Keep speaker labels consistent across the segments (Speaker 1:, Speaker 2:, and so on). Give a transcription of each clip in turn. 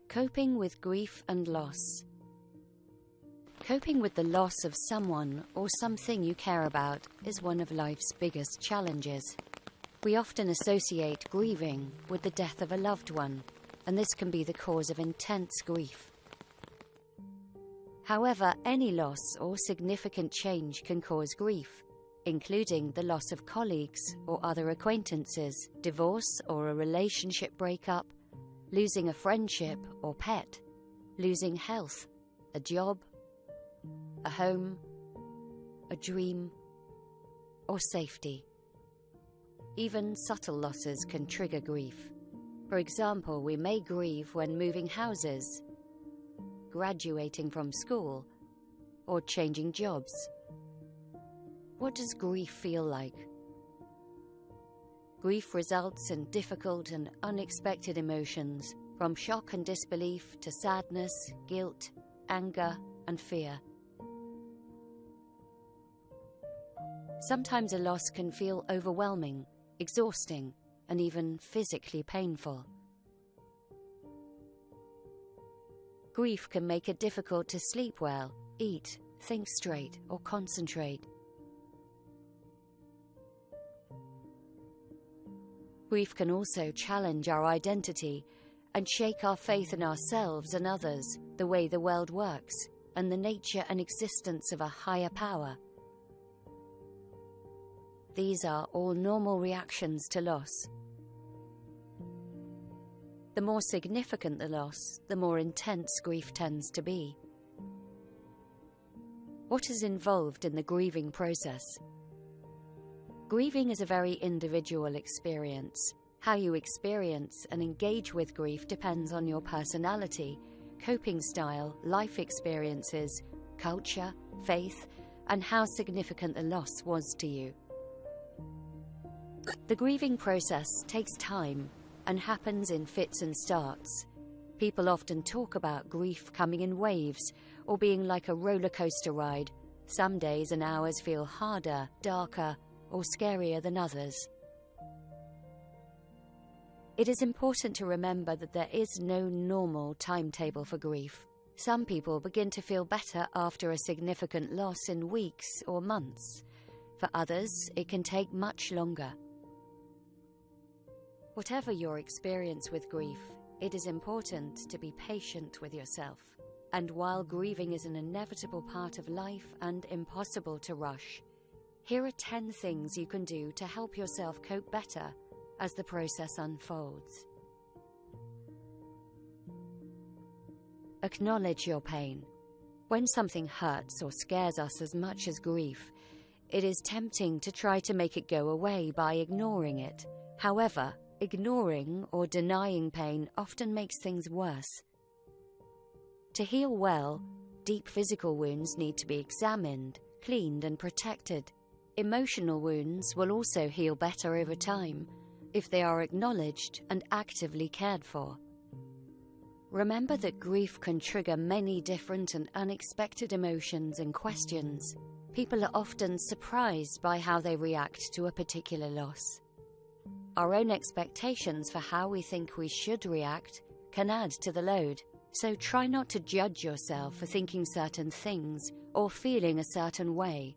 Speaker 1: Coping with grief and loss. Coping with the loss of someone or something you care about is one of life's biggest challenges. We often associate grieving with the death of a loved one, and this can be the cause of intense grief. However, any loss or significant change can cause grief, including the loss of colleagues or other acquaintances, divorce or a relationship breakup, losing a friendship or pet, losing health, a job, a home, a dream, or safety. Even subtle losses can trigger grief. For example, we may grieve when moving houses, graduating from school, or changing jobs. What does grief feel like? Grief results in difficult and unexpected emotions, from shock and disbelief to sadness, guilt, anger, and fear. Sometimes a loss can feel overwhelming, exhausting, and even physically painful. Grief can make it difficult to sleep well, eat, think straight, or concentrate. Grief can also challenge our identity and shake our faith in ourselves and others, the way the world works, and the nature and existence of a higher power. These are all normal reactions to loss. The more significant the loss, the more intense grief tends to be. What is involved in the grieving process? Grieving is a very individual experience. How you experience and engage with grief depends on your personality, coping style, life experiences, culture, faith, and how significant the loss was to you. The grieving process takes time and happens in fits and starts. People often talk about grief coming in waves or being like a roller coaster ride. Some days and hours feel harder, darker, or scarier than others. It is important to remember that there is no normal timetable for grief. Some people begin to feel better after a significant loss in weeks or months. For others, it can take much longer. Whatever your experience with grief, it is important to be patient with yourself. And while grieving is an inevitable part of life and impossible to rush, here are 10 things you can do to help yourself cope better as the process unfolds. Acknowledge your pain. When something hurts or scares us as much as grief, it is tempting to try to make it go away by ignoring it. However, ignoring or denying pain often makes things worse. To heal well, deep physical wounds need to be examined, cleaned, and protected. Emotional wounds will also heal better over time if they are acknowledged and actively cared for. Remember that grief can trigger many different and unexpected emotions and questions. People are often surprised by how they react to a particular loss. Our own expectations for how we think we should react can add to the load, so try not to judge yourself for thinking certain things or feeling a certain way.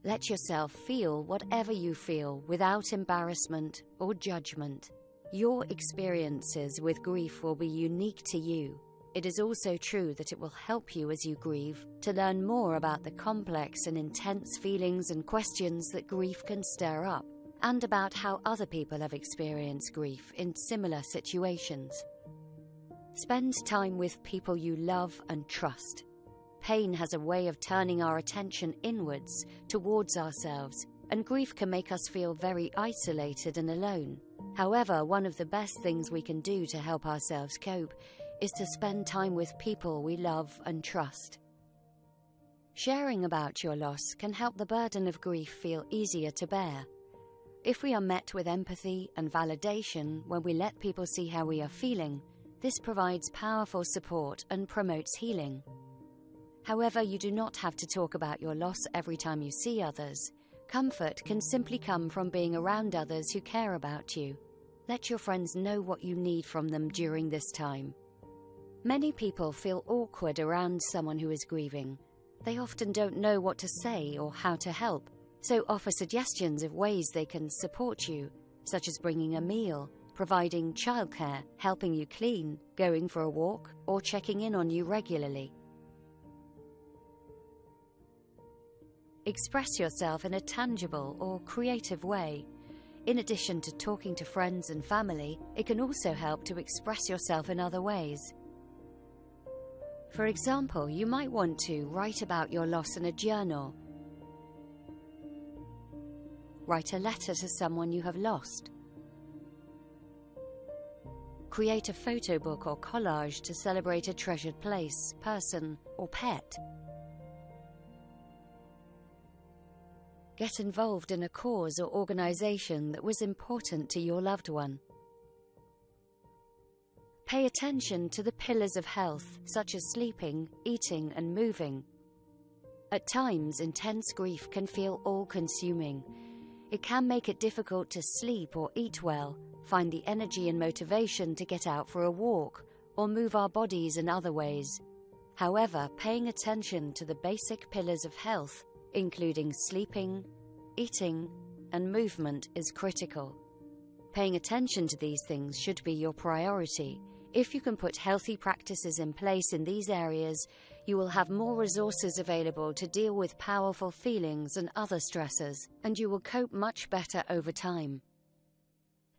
Speaker 1: Let yourself feel whatever you feel without embarrassment or judgment. Your experiences with grief will be unique to you. It is also true that it will help you as you grieve to learn more about the complex and intense feelings and questions that grief can stir up, and about how other people have experienced grief in similar situations. Spend time with people you love and trust. Pain has a way of turning our attention inwards, towards ourselves, and grief can make us feel very isolated and alone. However, one of the best things we can do to help ourselves cope is to spend time with people we love and trust. Sharing about your loss can help the burden of grief feel easier to bear. If we are met with empathy and validation when we let people see how we are feeling, this provides powerful support and promotes healing. However, you do not have to talk about your loss every time you see others. Comfort can simply come from being around others who care about you. Let your friends know what you need from them during this time. Many people feel awkward around someone who is grieving. They often don't know what to say or how to help, so offer suggestions of ways they can support you, such as bringing a meal, providing childcare, helping you clean, going for a walk, or checking in on you regularly. Express yourself in a tangible or creative way. In addition to talking to friends and family, it can also help to express yourself in other ways. For example, you might want to write about your loss in a journal. Write a letter to someone you have lost. Create a photo book or collage to celebrate a treasured place, person, or pet. Get involved in a cause or organization that was important to your loved one. Pay attention to the pillars of health, such as sleeping, eating, and moving. At times, intense grief can feel all-consuming. It can make it difficult to sleep or eat well, find the energy and motivation to get out for a walk, or move our bodies in other ways. However, paying attention to the basic pillars of health, including sleeping, eating, and movement, is critical. Paying attention to these things should be your priority. If you can put healthy practices in place in these areas, you will have more resources available to deal with powerful feelings and other stressors, and you will cope much better over time.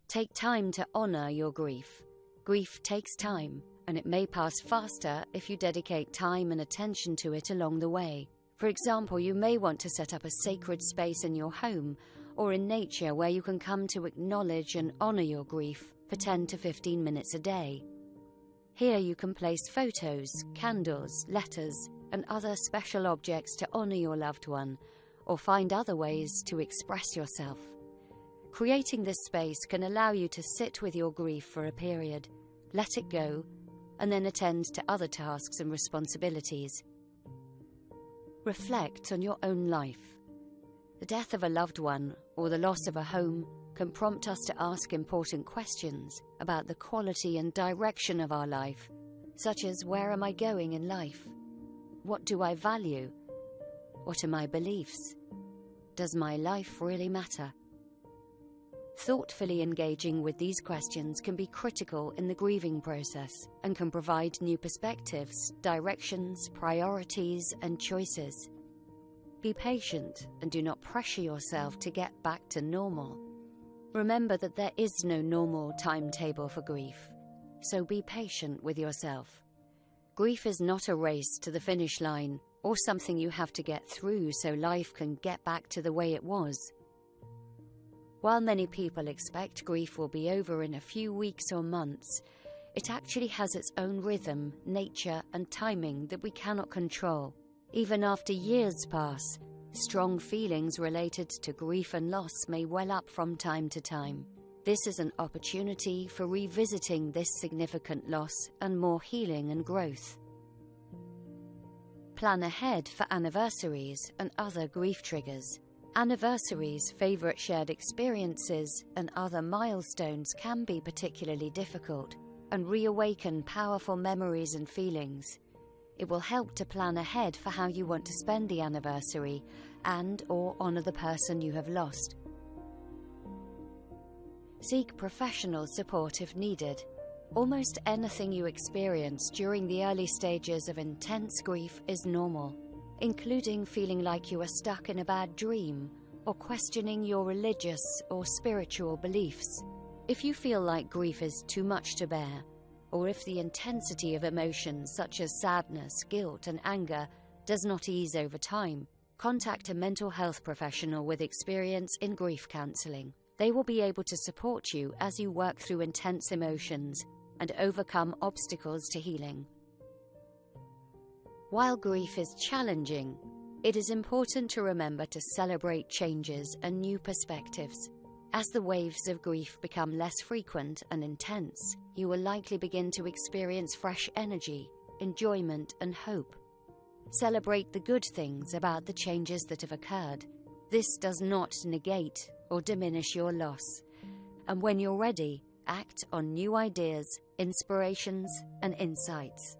Speaker 1: Take time to honor your grief. Grief takes time, and it may pass faster if you dedicate time and attention to it along the way. For example, you may want to set up a sacred space in your home or in nature where you can come to acknowledge and honor your grief for 10 to 15 minutes a day. Here you can place photos, candles, letters, and other special objects to honor your loved one, or find other ways to express yourself. Creating this space can allow you to sit with your grief for a period, let it go, and then attend to other tasks and responsibilities. Reflect on your own life. The death of a loved one or the loss of a home can prompt us to ask important questions about the quality and direction of our life, such as where am I going in life? What do I value? What are my beliefs? Does my life really matter? Thoughtfully engaging with these questions can be critical in the grieving process and can provide new perspectives, directions, priorities, and choices. Be patient and do not pressure yourself to get back to normal. Remember that there is no normal timetable for grief, so be patient with yourself. Grief is not a race to the finish line or something you have to get through so life can get back to the way it was. While many people expect grief will be over in a few weeks or months, it actually has its own rhythm, nature, and timing that we cannot control. Even after years pass, strong feelings related to grief and loss may well up from time to time. This is an opportunity for revisiting this significant loss and more healing and growth. Plan ahead for anniversaries and other grief triggers. Anniversaries, favorite shared experiences, and other milestones can be particularly difficult and reawaken powerful memories and feelings. It will help to plan ahead for how you want to spend the anniversary and/or honor the person you have lost. Seek professional support if needed. Almost anything you experience during the early stages of intense grief is normal, including feeling like you are stuck in a bad dream or questioning your religious or spiritual beliefs. If you feel like grief is too much to bear, or if the intensity of emotions such as sadness, guilt, and anger does not ease over time, contact a mental health professional with experience in grief counseling. They will be able to support you as you work through intense emotions and overcome obstacles to healing. While grief is challenging, it is important to remember to celebrate changes and new perspectives. As the waves of grief become less frequent and intense, you will likely begin to experience fresh energy, enjoyment, and hope. Celebrate the good things about the changes that have occurred. This does not negate or diminish your loss. And when you're ready, act on new ideas, inspirations, and insights.